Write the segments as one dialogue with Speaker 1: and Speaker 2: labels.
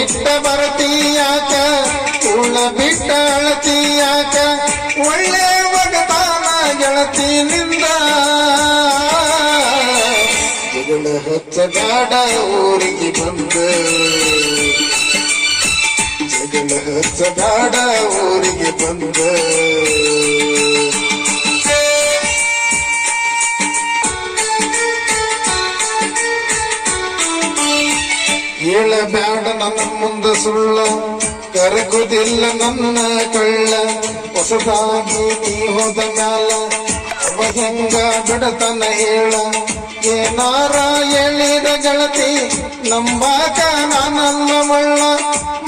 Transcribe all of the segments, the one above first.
Speaker 1: ಬಿಟ್ಟ ಬರತೀಯಾಕ ಉಳ್ಳ ಬಿಟ್ಟ ಅಳತೀಯಾಕ ಒಳ್ಳೆ ಒಗತಾನ ಗೆಳತಿನಿಂದ ಜಗಳ ಹಚ್ಚಬೇಡ ಊರಿಗೆ ಬಂದ ಜಗಳ ಹಚ್ಚಬೇಡ ಊರಿಗೆ ಬಂದ ಹೇಳಬೇಡ ನನ್ನ ಮುಂದ ಸುಳ್ಳ ಕರಗುದಿಲ್ಲ ನನ್ನ ಕಳ್ಳ ಹೊಸದಾಗಿ ನೀ ಹೋದ ಮ್ಯಾಲ ಅವ ಹೆಂಗ ಬಿಡತನ ಹೇಳ ಏನಾರ ಹೇಳಿದ ಗೆಳತಿ ನಂಬಾಕ ನಾನಲ್ಲ ಮಳ್ಳ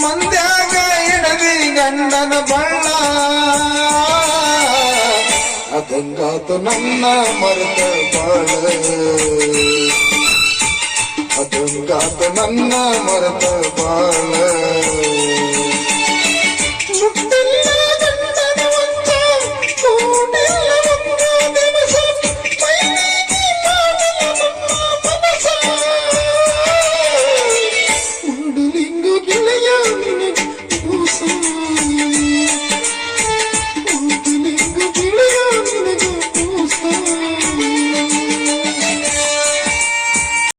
Speaker 1: ಮಂದ್ಯಾಗ ಹಿಡದಿ ಗಂಡನ ಬಳ್ಳ ಅದಂಗಾತು ನನ್ನ ಮರೆತ ಬಾಳ ಅದಂಗಾತ ನನ್ನ ಮರೆತ ಬಾಳ